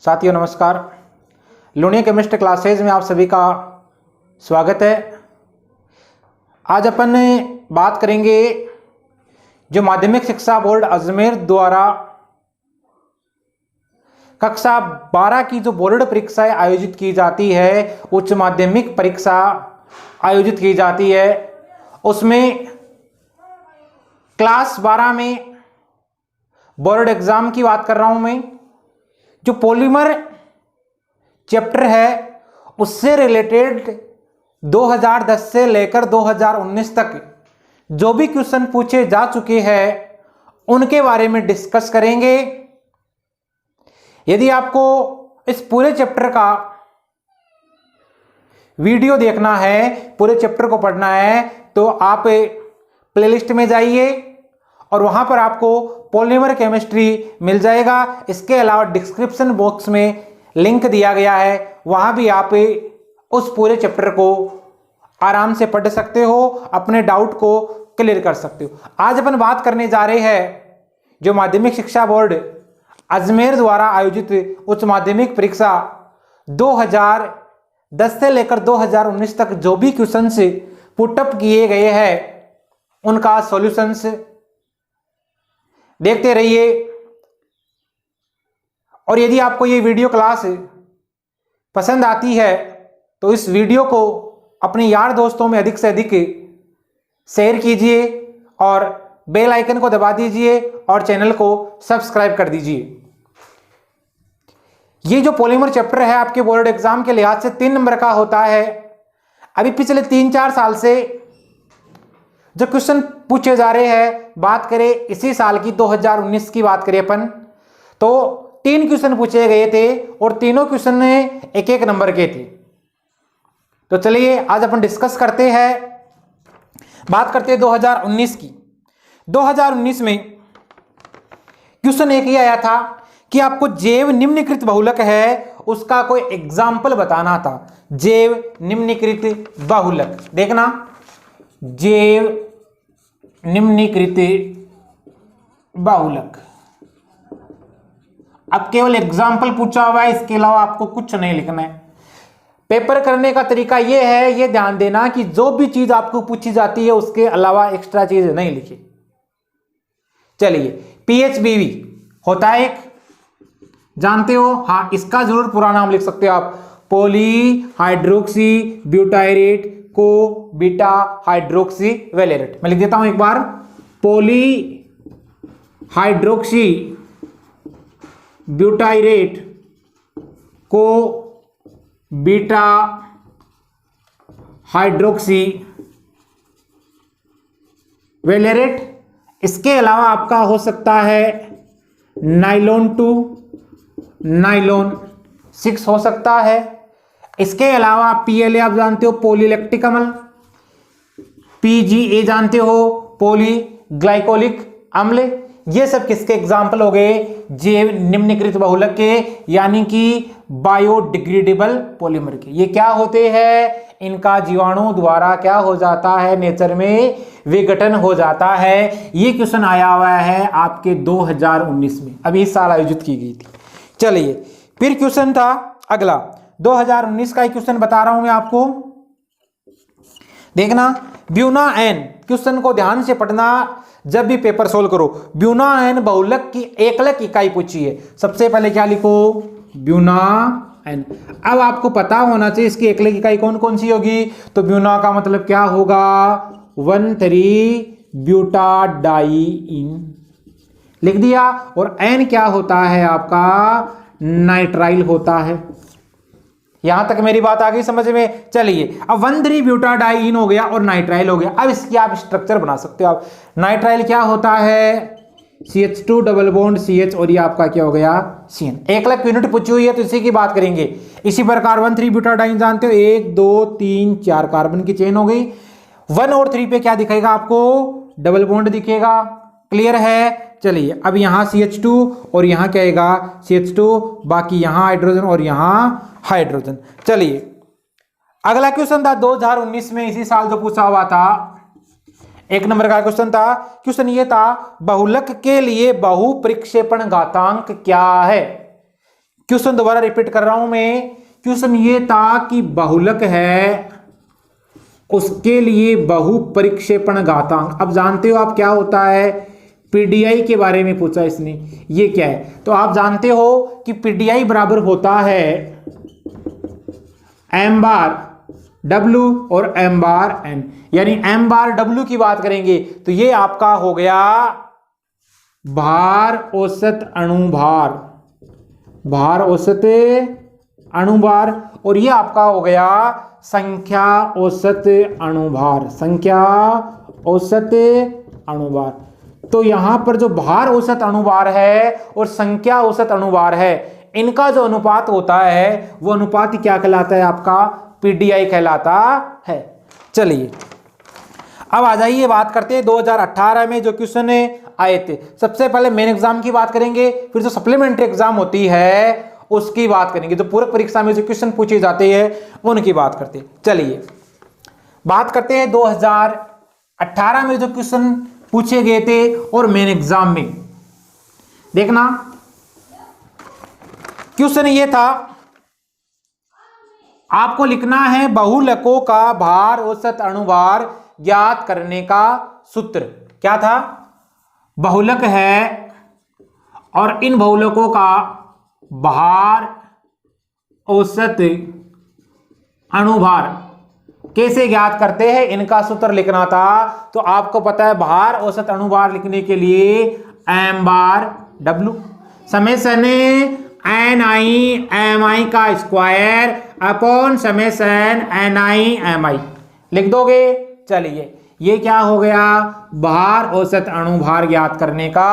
साथियों नमस्कार। Lunia chemistry classes में आप सभी का स्वागत है। आज अपन बात करेंगे जो माध्यमिक शिक्षा बोर्ड अजमेर द्वारा कक्षा 12 की जो बोर्ड परीक्षाएं आयोजित की जाती है, उच्च माध्यमिक परीक्षा आयोजित की जाती है, उसमें क्लास 12 में बोर्ड एग्जाम की बात कर रहा हूं मैं। जो पॉलीमर चैप्टर है उससे रिलेटेड 2010 से लेकर 2019 तक जो भी क्वेश्चन पूछे जा चुके हैं उनके बारे में डिस्कस करेंगे। यदि आपको इस पूरे चैप्टर का वीडियो देखना है, पूरे चैप्टर को पढ़ना है, तो आप प्लेलिस्ट में जाइए और वहां पर आपको पॉलीमर केमिस्ट्री मिल जाएगा। इसके अलावा डिस्क्रिप्शन बॉक्स में लिंक दिया गया है, वहां भी आप उस पूरे चैप्टर को आराम से पढ़ सकते हो, अपने डाउट को क्लियर कर सकते हो। आज अपन बात करने जा रहे हैं जो माध्यमिक शिक्षा बोर्ड अजमेर द्वारा आयोजित उच्च माध्यमिक परीक्षा 2010 से लेकर 2019 तक जो भी क्वेश्चंस पुटअप किए गए हैं उनका सॉल्यूशंस देखते रहिए। और यदि आपको ये वीडियो क्लास पसंद आती है तो इस वीडियो को अपने यार दोस्तों में अधिक से अधिक शेयर कीजिए और बेल आइकन को दबा दीजिए और चैनल को सब्सक्राइब कर दीजिए। ये जो पॉलीमर चैप्टर है आपके बोर्ड एग्जाम के लिहाज से 3 नंबर का होता है। अभी पिछले 3-4 साल से जो क्वेश्चन पूछे जा रहे हैं, बात करें इसी साल की 2019 की बात करें अपन, तो 3 क्वेश्चन पूछे गए थे और तीनों क्वेश्चन 1-1 नंबर के थे। तो चलिए आज अपन डिस्कस करते हैं, बात करते हैं 2019 की। 2019 में क्वेश्चन एक ही आया था कि आपको जैव निम्नलिखित बहुलक है उसका कोई एग्जाम्पल बताना था। जैव निम्नलिखित बहुलक, देखना, जैव निम्नलिखित बहुलक। अब केवल एग्जाम्पल पूछा हुआ है, इसके अलावा आपको कुछ नहीं लिखना है। पेपर करने का तरीका यह है, यह ध्यान देना कि जो भी चीज आपको पूछी जाती है उसके अलावा एक्स्ट्रा चीज नहीं लिखी। चलिए, पीएचबीवी होता है एक, जानते हो? हाँ, इसका जरूर पूरा नाम लिख सकते हो आप, पॉली हाइड्रोक्सी ब्यूटाइरेट को बीटा हाइड्रोक्सी वेलेरेट। मैं लिख देता हूं एक बार, पॉली हाइड्रोक्सी ब्यूटाइरेट को बीटा हाइड्रोक्सी वेलेरेट। इसके अलावा आपका हो सकता है नाइलॉन 2, नाइलॉन 6 हो सकता है। इसके अलावा पीएलए आप जानते हो, पॉलीलैक्टिक अम्ल, पीजीए जानते हो, पॉलीग्लाइकोलिक अम्ल। ये सब किसके एग्जाम्पल हो गए? जैव निम्नलिखित बहुलक के, यानी कि बायोडिग्रेडेबल पॉलीमर के। ये क्या होते हैं? इनका जीवाणु द्वारा क्या हो जाता है, नेचर में विघटन हो जाता है। ये क्वेश्चन आया हुआ है आपके 2019 में, अभी इस साल आयोजित की गई थी। चलिए, फिर क्वेश्चन था अगला 2019 का क्वेश्चन बता रहा हूं मैं आपको, देखना। ब्यूना एन, क्वेश्चन को ध्यान से पढ़ना जब भी पेपर सोल्व करो। ब्यूना एन बहुलक की एकलक इकाई पूछी है। सबसे पहले क्या लिखो? ब्यूना एन। अब आपको पता होना चाहिए इसकी एकलक इकाई कौन कौन सी होगी। तो ब्यूना का मतलब क्या होगा? 1,3 ब्यूटाडाइइन लिख दिया। और एन क्या होता है आपका? नाइट्राइल होता है। यहां तक मेरी बात आ गई समझ में? चलिए, अब 1,3 ब्यूटाडाइइन हो गया और नाइट्राइल हो गया। अब इसकी आप स्ट्रक्चर बना सकते हो। आप नाइट्राइल क्या होता है? CH2 डबल बॉन्ड CH, और ये आपका क्या हो गया? CN। एकलक यूनिट पूछी हुई है तो इसी की बात करेंगे। इसी प्रकार 1,3 ब्यूटाडाइइन जानते हो, 1 2 3 4 कार्बन की चेन हो गई। 1 और 3 पे क्या दिखेगा आपको? डबल बॉन्ड दिखेगा। क्लियर है? चलिए, अब यहां CH2 और यहां क्या आएगा? CH2, बाकी यहां हाइड्रोजन और यहां हाइड्रोजन। चलिए, अगला क्वेश्चन था 2019 में, इसी साल जो पूछा हुआ था, 1 नंबर का क्वेश्चन था। क्वेश्चन ये था, बहुलक के लिए बहु प्रक्षेपण घातांक क्या है? क्वेश्चन दोबारा रिपीट कर रहा हूं मैं। क्वेश्चन ये था कि बहुलक है, उसके लिए बहुपरिक्षेपण घातांक। अब जानते हो आप क्या होता है, पीडीआई के बारे में पूछा इसने, ये क्या है? तो आप जानते हो कि पीडीआई बराबर होता है एम बार डब्ल्यू और एम बार एन, यानी एम बार डब्ल्यू की बात करेंगे तो ये आपका हो गया भार औसत अणुभार, भार औसत अणुभार, और ये आपका हो गया संख्या औसत अणुभार, संख्या औसत अणुभार। तो यहां पर जो भार औसत अणुभार है और संख्या औसत अणुभार है, इनका जो अनुपात होता है वो अनुपात क्या कहलाता है? आपका पीडीआई कहलाता है। चलिए अब आ जाइए, बात करते हैं 2018 में जो क्वेश्चन आए थे। सबसे पहले मेन एग्जाम की बात करेंगे, फिर जो सप्लीमेंट्री एग्जाम होती है उसकी बात करेंगे, जो पूरक परीक्षा में जो क्वेश्चन पूछे जाते हैं उनकी बात करते हैं। चलिए बात करते हैं 2018 में जो क्वेश्चन पूछे गए थे और मेन एग्जाम में। देखना क्वेश्चन ये था, आपको लिखना है बहुलकों का भार औसत अणुभार ज्ञात करने का सूत्र। क्या था? बहुलक है और इन बहुलकों का भार औसत अणुभार कैसे ज्ञात करते हैं, इनका सूत्र लिखना था। तो आपको पता है भार औसत अणुभार लिखने के लिए M bar W summation N I M I का square upon summation N I M I लिख दोगे। चलिए ये क्या हो गया? भार औसत अणुभार ज्ञात करने का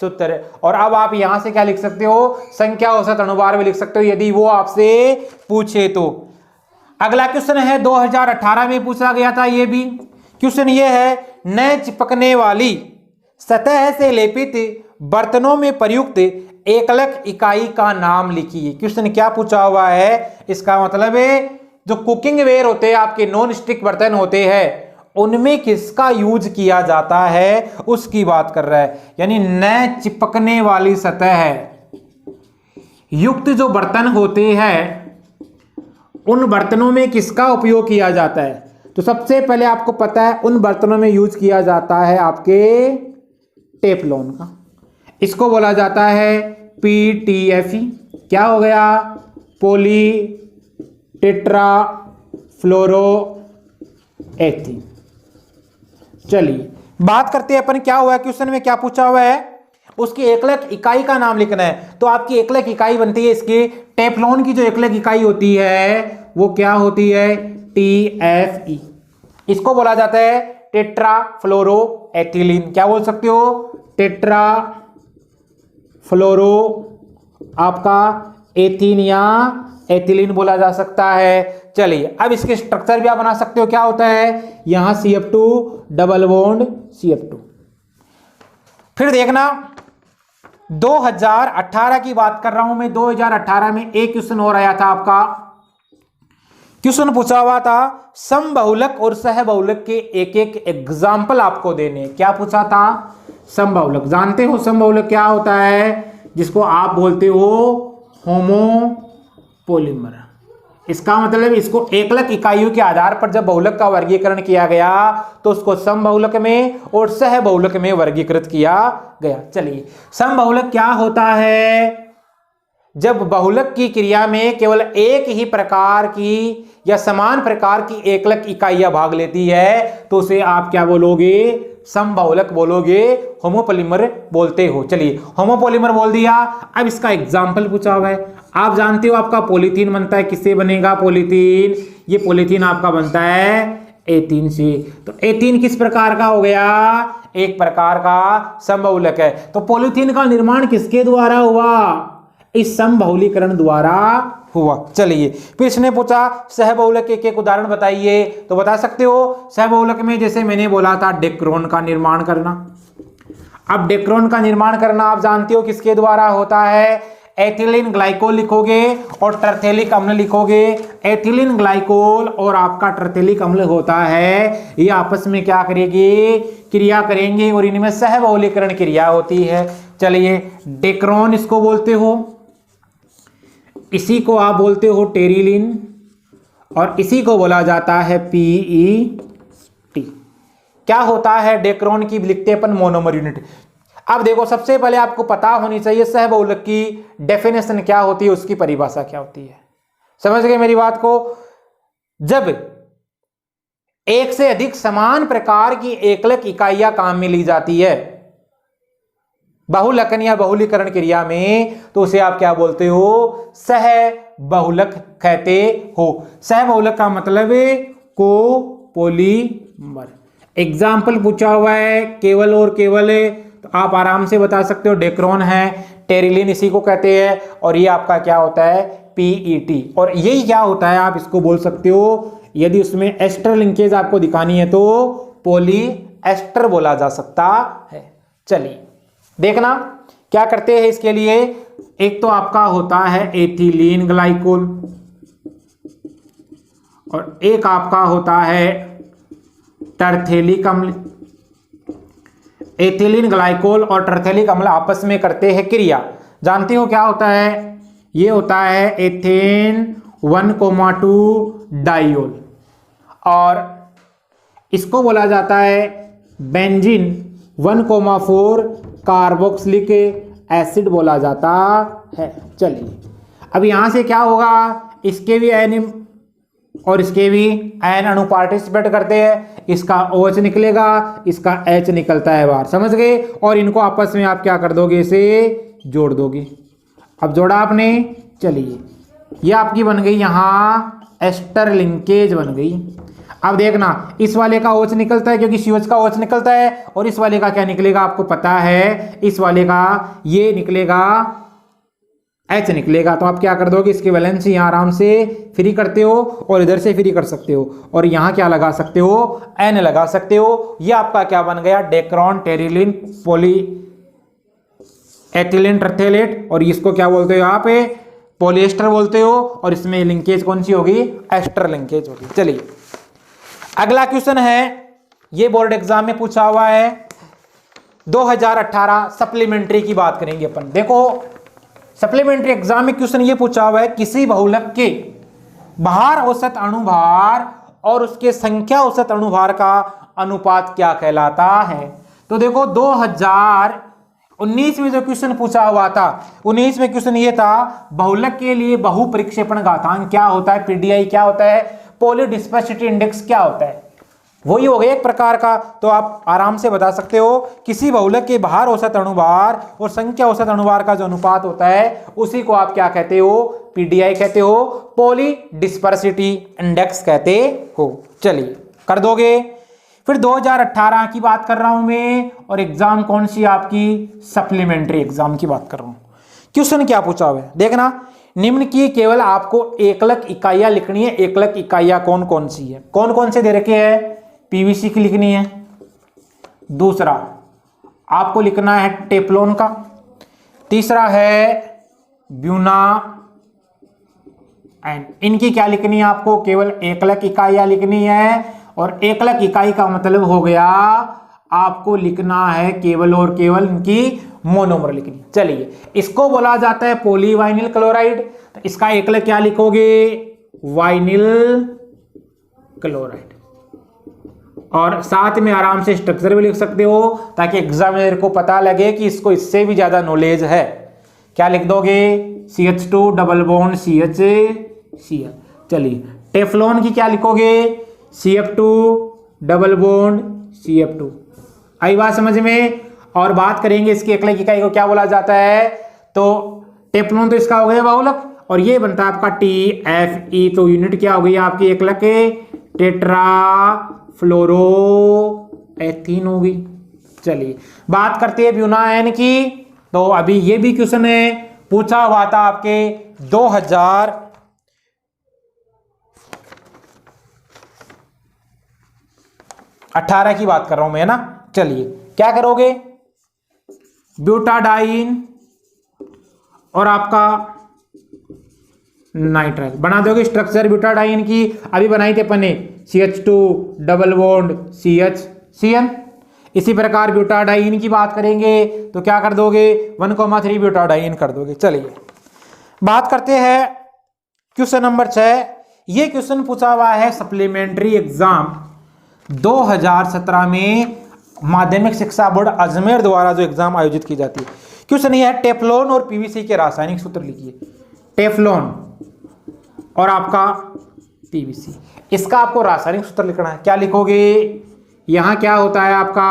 सूत्र। और अब आप यहां से क्या लिख सकते हो? संख्या औसत अणुभार भी लिख सकते हो यदि वो आपसे पूछे तो। अगला क्वेश्चन है 2018 में पूछा गया था, ये भी क्वेश्चन ये है, न चिपकने वाली सतह से लेपित बर्तनों में प्रयुक्त एकलक इकाई का नाम लिखिए। क्वेश्चन क्या पूछा हुआ है? इसका मतलब है जो कुकिंग वेयर होते हैं, आपके नॉन स्टिक बर्तन होते हैं, उनमें किसका यूज किया जाता है उसकी बात कर रहा है। यानी न चिपकने वाली सतह युक्त जो बर्तन होते हैं उन बर्तनों में किसका उपयोग किया जाता है? तो सबसे पहले आपको पता है उन बर्तनों में यूज किया जाता है आपके टेफलॉन का, इसको बोला जाता है पीटीएफई। क्या हो गया? Poly tetra fluoroethene. चलिए बात करते हैं अपन, क्या हुआ है क्वेश्चन में, क्या पूछा हुआ है, उसकी एकलक इकाई का नाम लिखना है। तो आपकी एकलक इकाई बनती है इसकी, टेफ्लॉन की जो एकलक इकाई होती है वो क्या होती है? टीएफई। इसको बोला जाता है टेट्रा फ्लोरोएथिलीन। क्या बोल सकते हो? टेट्रा फ्लोरो आपका एथीन या एथिलीन बोला जा सकता है। चलिए अब इसके स्ट्रक्चर भी आप बना सकते हो। क्या होता है? यहां CF2 डबल बॉन्ड CF2। फिर देखना 2018 की बात कर रहा हूं मैं। 2018 में एक क्वेश्चन और आया था आपका, क्वेश्चन पूछा हुआ था समबहुलक और सहबहुलक के एक एक एग्जाम्पल आपको देने। क्या पूछा था? समबहुलक। जानते हो समबहुलक क्या होता है? जिसको आप बोलते हो होमोपोलिमर। इसका मतलब इसको एकलक इकाइयों के आधार पर जब बहुलक का वर्गीकरण किया गया तो उसको समबहुलक में और सहबहुलक में वर्गीकृत किया गया। चलिए समबहुलक क्या होता है? जब बहुलक की क्रिया में केवल एक ही प्रकार की या समान प्रकार की एकलक इकाइयां भाग लेती है तो उसे आप क्या बोलोगे? समबहुलक बोलोगे, होमोपोलिमर बोलते हो। चलिए होमोपोलिमर बोल दिया। अब इसका एग्जाम्पल पूछा हुआ है। आप जानते हो आपका पॉलीथीन बनता है, किससे बनेगा पॉलीथीन? ये पॉलीथीन आपका बनता है एथीन से। तो एथीन किस प्रकार का हो गया? एक प्रकार का समबहुलक है। तो पॉलीथीन का निर्माण किसके द्वारा हुआ? इस समबहुलीकरण द्वारा हुआ। चलिए फिर इसने पूछा सहबहुलक के एक उदाहरण बताइए। तो बता सकते हो सहबहुलक में, जैसे मैंने बोला था डेक्रोन का निर्माण करना। अब डेक्रोन का निर्माण करना आप जानते हो किसके द्वारा होता है? एथिलीन ग्लाइकोल लिखोगे और टर्थेलिक अम्ल लिखोगे। एथिलीन ग्लाइकोल और आपका टर्थेलिक अम्ल होता है, ये आपस में क्या करेंगे? क्रिया करेंगे और इनमें सहबहुलीकरण क्रिया होती है। चलिए डेक्रोन इसको बोलते हो। इसी को आप बोलते हो टेरिलिन और इसी को बोला जाता है PET। क्या होता है डेक्रोन की लिखते अपन मोनोमर यूनिट। अब देखो सबसे पहले आपको पता होनी चाहिए सहबहुलक की डेफिनेशन क्या होती है, उसकी परिभाषा क्या होती है। समझ गए मेरी बात को। जब एक से अधिक समान प्रकार की एकलक इकाइयां काम में ली जाती है बहुलकन या बहुलीकरण क्रिया में, तो उसे आप क्या बोलते हो, सहबहुलक कहते हो। सहबहुलक का मतलब है कोपोलीमर। एग्जाम्पल पूछा हुआ है केवल और केवल, तो आप आराम से बता सकते हो डेक्रोन है, टेरिलिन इसी को कहते हैं, और ये आपका क्या होता है PET। और यही क्या होता है आप इसको बोल सकते हो, यदि उसमें एस्टर लिंकेज आपको दिखानी है तो पॉली एस्टर बोला जा सकता है। चलिए देखना क्या करते हैं इसके लिए। एक तो आपका होता है एथिलीन ग्लाइकोल और एक आपका होता है टरथेलिक अम्ल। एथिलीन ग्लाइकोल और टरथेलिक अम्ल आपस में करते हैं क्रिया। जानते हो क्या होता है, ये होता है एथेन 1,2 डाइओल और इसको बोला जाता है बेंजीन 1,4 कार्बोक्सिलिक एसिड बोला जाता है। चलिए अब यहां से क्या होगा, इसके भी एन और इसके भी एन अणु पार्टिसिपेट करते हैं, इसका OH निकलेगा, इसका H निकलता है बाहर। समझ गए। और इनको आपस में आप क्या कर दोगे, इसे जोड़ दोगे। अब जोड़ा आपने, चलिए ये आपकी बन गई यहां एस्टर लिंकेज बन गई। अब देखना इस वाले का OH निकलता है क्योंकि CH का OH निकलता है, और इस वाले का क्या निकलेगा आपको पता है, इस वाले का ये निकलेगा H निकलेगा। तो आप क्या कर दोगे, इसके वैलेंसी यहाँ आराम से फ्री करते हो और इधर से फ्री कर सकते हो, और यहाँ क्या लगा सकते हो, N लगा सकते हो। ये आपका क्या बन गया, डेक्रोन टेरिलिन पॉली एथिलीन टरथेलेट, और इसको क्या बोलते हो आप, पॉलिएस्टर बोलते हो, और इसमें लिंकेज कौन सी होगी, एस्टर लिंकेज होगी। चलिए अगला क्वेश्चन है, ये बोर्ड एग्जाम में पूछा हुआ है 2018 सप्लीमेंट्री की बात करेंगे अपन। देखो सप्लीमेंट्री एग्जाम में क्वेश्चन ये पूछा हुआ है, किसी बहुलक के भार औसत अणुभार और उसके संख्या औसत अणुभार का अनुपात क्या कहलाता है। तो देखो 2019 में जो क्वेश्चन पूछा हुआ था, 19 में क्वेश्चन ये था बहुलक के लिए बहु परिक्षेपण घातांक क्या होता है, PDI क्या होता है, पॉली डिस्पर्सिटी इंडेक्स क्या होता है, वही हो गया एक प्रकार का। तो आप आराम से बता सकते हो किसी बहुलक के भार औसत अणुभार और संख्या औसत अणुभार का जो अनुपात होता है उसी को आप क्या कहते हो, PDI कहते हो, पॉली डिस्पर्सिटी इंडेक्स कहते हो। चलिए कर दोगे। फिर 2018 की बात कर रहा हूं मैं, और एग्जाम कौन सी आपकी, सप्लीमेंट्री एग्जाम की बात कर रहा हूं। क्वेश्चन क्या पूछा हुआ है, देखना निम्न की केवल आपको एकलक इकाइयां लिखनी है। एकलक इकाइयां कौन कौन सी है, कौन कौन से दे रखे हैं, PVC की लिखनी है, दूसरा आपको लिखना है टेफ्लॉन का, तीसरा है ब्यूना एंड। इनकी क्या लिखनी है आपको, केवल एकलक इकाइयां लिखनी है, और एकलक इकाई का मतलब हो गया आपको लिखना है केवल और केवल इनकी मोनोमर लिखनी। चलिए इसको बोला जाता है पॉलीवाइनिल क्लोराइड, तो इसका एकलक क्या लिखोगे, वाइनिल क्लोराइड, और साथ में आराम से स्ट्रक्चर भी लिख सकते हो ताकि एग्जामिनर को पता लगे कि इसको इससे भी ज्यादा नॉलेज है। क्या लिख दोगे, CH2 double bond CH Cl। चलिए टेफ्लॉन की क्या लिखोगे, CF2 डबल बॉन्ड CF2। आई बात समझ में। और बात करेंगे इसकी एकलक इकाई को क्या बोला जाता है, तो टेफ्लॉन तो इसका हो गया बहुलक, और ये बनता है आपका TFE, तो यूनिट क्या हो गई आपकी एकलक, टेट्रा फ्लोरोएथीन होगी। चलिए बात करते हैं ब्यूनाएन की। तो अभी ये भी क्वेश्चन है पूछा हुआ था आपके 2018 की बात कर रहा हूं मैं, ना। चलिए क्या करोगे, ब्यूटाडाइन और आपका नाइट्राइल बना दोगे। स्ट्रक्चर ब्यूटाडाइन की अभी बनाई थे अपन ने, CH2 double bond CH Cl। इसी प्रकार ब्यूटाडाइन की बात करेंगे तो क्या कर दोगे, 1,3 ब्यूटाडाइन कर दोगे। चलिए बात करते हैं क्वेश्चन नंबर 6। ये क्वेश्चन पूछा हुआ है सप्लीमेंट्री एग्जाम 2017 में माध्यमिक शिक्षा बोर्ड अजमेर द्वारा जो एग्जाम आयोजित की जाती है। क्वेश्चन ये है टेफ्लॉन और पीवीसी के रासायनिक सूत्र लिखिए। टेफ्लॉन और आपका पीवीसी, इसका आपको रासायनिक सूत्र लिखना है। क्या लिखोगे? यहां क्या होता है आपका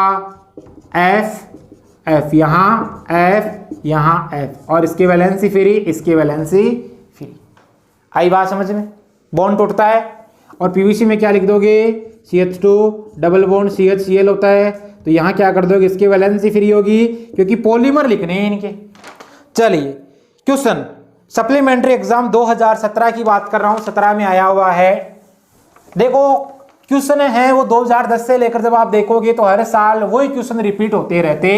एफ, यहां एफ, यहां एफ, और इसकी वैलेंसी फ्री, इसकी वैलेंसी फ्री। आई बात समझ में? बॉन्ड टूटता है। और पीवीसी में क्या लिख दोगे? CH2 डबल बॉन्ड CHCl होता है, तो यहां क्या कर दोगे? इसकी वैलेंसी फ्री होगी, क्योंकि पॉलीमर लिखने हैं इनके। चलिए क्वेश्चन सप्लीमेंट्री एग्जाम 2017 की बात कर रहा हूं, 17 में आया हुआ है। देखो क्वेश्चन है वो 2010 से लेकर जब आप देखोगे तो हर साल वही क्वेश्चन रिपीट होते रहते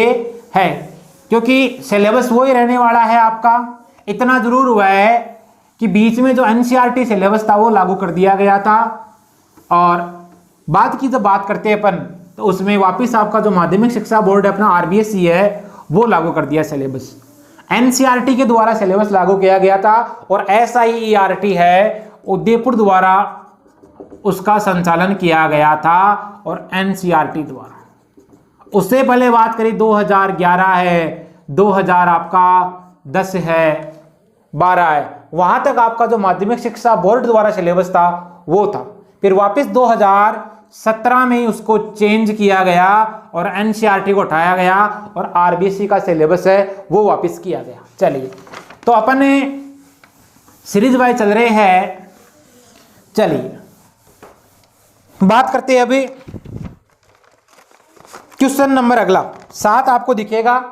हैं, क्योंकि सिलेबस वही रहने वाला है आपका। इतना जरूर हुआ है कि बीच में जो NCERT सिलेबस था वो लागू कर दिया गया था, और बाद की जब बात करते हैं अपन तो उसमें वापस आपका जो माध्यमिक शिक्षा बोर्ड है अपना RBSE है वो लागू कर दिया सिलेबस। NCERT के द्वारा सिलेबस लागू किया गया था, और SIERT है उदयपुर द्वारा उसका संचालन किया गया था, और NCERT द्वारा। उससे पहले बात करी 2011 है, 2000 आपका 10 है, 12 है, वहां तक आपका जो माध्यमिक शिक्षा बोर्ड द्वारा सिलेबस था वो था। फिर वापस 2017 में ही उसको चेंज किया गया और NCERT को उठाया गया, और RBSE का सिलेबस है वो वापस किया गया। चलिए तो अपन सीरीज वाइज चल रहे हैं। चलिए बात करते हैं अभी क्वेश्चन नंबर अगला 7 आपको दिखेगा।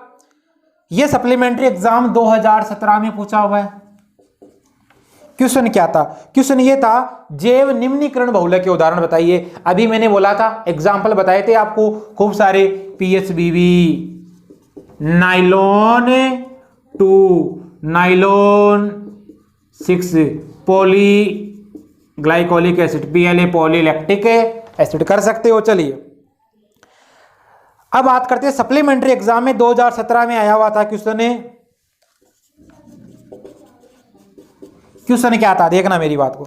यह सप्लीमेंट्री एग्जाम 2017 में पूछा हुआ है। क्वेश्चन क्या था? क्वेश्चन ये था जैव निम्नीकरण बहुलक के उदाहरण बताइए। अभी मैंने बोला था एग्जाम्पल बताए थे आपको खूब सारे, PHBB, nylon 2, nylon 6, poly glycolic acid PLA, polylactic acid कर सकते हो। चलिए अब बात करते हैं सप्लीमेंट्री एग्जाम में 2017 में आया हुआ था क्वेश्चन क्या था? देखना मेरी बात को।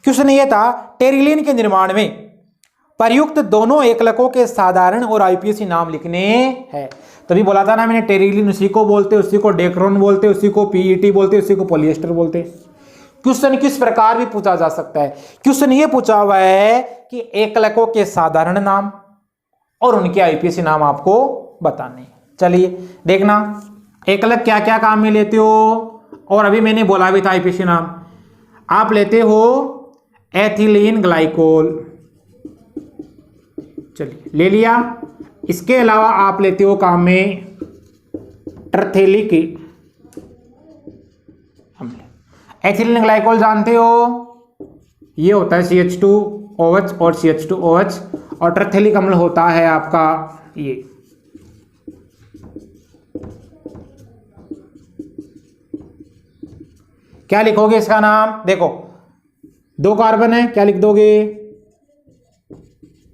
क्वेश्चन ये था टेरिलिन के निर्माण में प्रयुक्त दोनों एकलकों के साधारण और IUPAC नाम लिखने हैं। तभी बोला था ना मैंने, टेरिलिन उसी को बोलते, उसी को डेक्रोन बोलते, उसी को PET बोलते, उसी को पॉलिएस्टर बोलते। क्वेश्चन किस प्रकार भी पूछा जा सकता है। क्वेश्चन ये पूछा हुआ है कि एकलकों के साधारण नाम और उनके IUPAC नाम आपको बताने। चलिए देखना एकलक क्या क्या काम में लेते हो, और अभी मैंने बोला भी था IUPAC नाम। आप लेते हो एथिलीन ग्लाइकोल, चलिए ले लिया। इसके अलावा आप लेते हो काम में टर्थेलिक अम्ल। एथिलीन ग्लाइकोल जानते हो, ये होता है CH2OH और CH2OH, और टर्थेलिक अम्ल होता है आपका ये। क्या लिखोगे इसका नाम? देखो 2 कार्बन है, क्या लिख दोगे?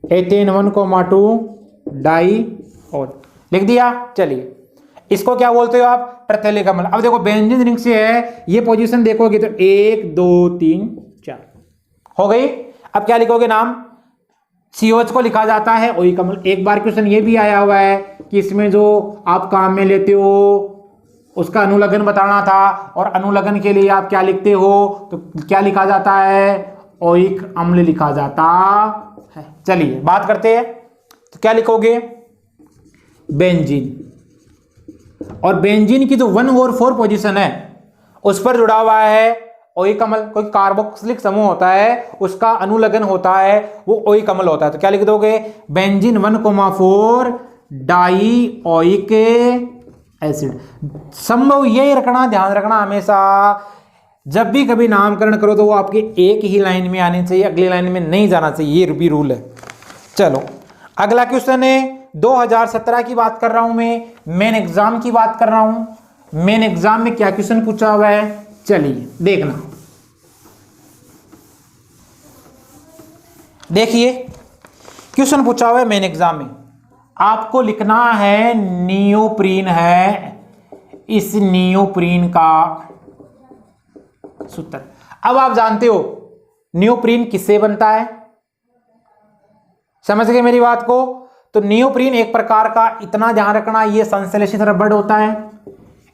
एथेन 1,2 डाई और लिख दिया। चलिए इसको क्या बोलते हो आप? टर्थेलिक अम्ल। अब देखो बेंजीन रिंग से है, ये पोजीशन देखोगे तो 1 2 3 4 हो गई। अब क्या लिखोगे नाम? COH को लिखा जाता है ओइक अम्ल। एक बार क्वेश्चन ये भी आया हुआ है कि इसमें जो आप काम में लेते हो उसका अनुलग्न बताना था, और अनुलग्न के लिए आप क्या लिखते हो? तो क्या लिखा जाता है? ओइक अम्ल लिखा जाता है। चलिए बात करते हैं, तो क्या लिखोगे? बेंजीन। और बेंजीन की जो 1 और 4 पोजीशन है उस पर जुड़ा हुआ है ओइक अम्ल। कोई कार्बोक्सिलिक समूह होता है उसका अनुलग्न होता है वो ओइक अम्ल होता है। तो क्या लिख दोगे? Benzene 1,4 die oic acid. संभव यही रखना, ध्यान रखना हमेशा, जब भी कभी नामकरण करो तो वो आपके एक ही लाइन में आनी चाहिए, अगली लाइन में नहीं जाना चाहिए, ये भी रूल है। चलो अगला क्वेश्चन है 2017 की बात कर रहा हूं मैं, मेन एग्जाम की बात कर रहा हूं। मेन एग्जाम में क्या क्वेश्चन पूछा हुआ है? चलिए देखना, देखिए क्वेश्चन पूछा हुआ है मेन एग्जाम में। आपको लिखना है नियोप्रीन है, इस नियोप्रीन का सूत्र। अब आप जानते हो नियोप्रीन किससे बनता है, समझ गए मेरी बात को। तो नियोप्रीन एक प्रकार का, इतना ध्यान रखना, ये संश्लेषित रबड़ होता है,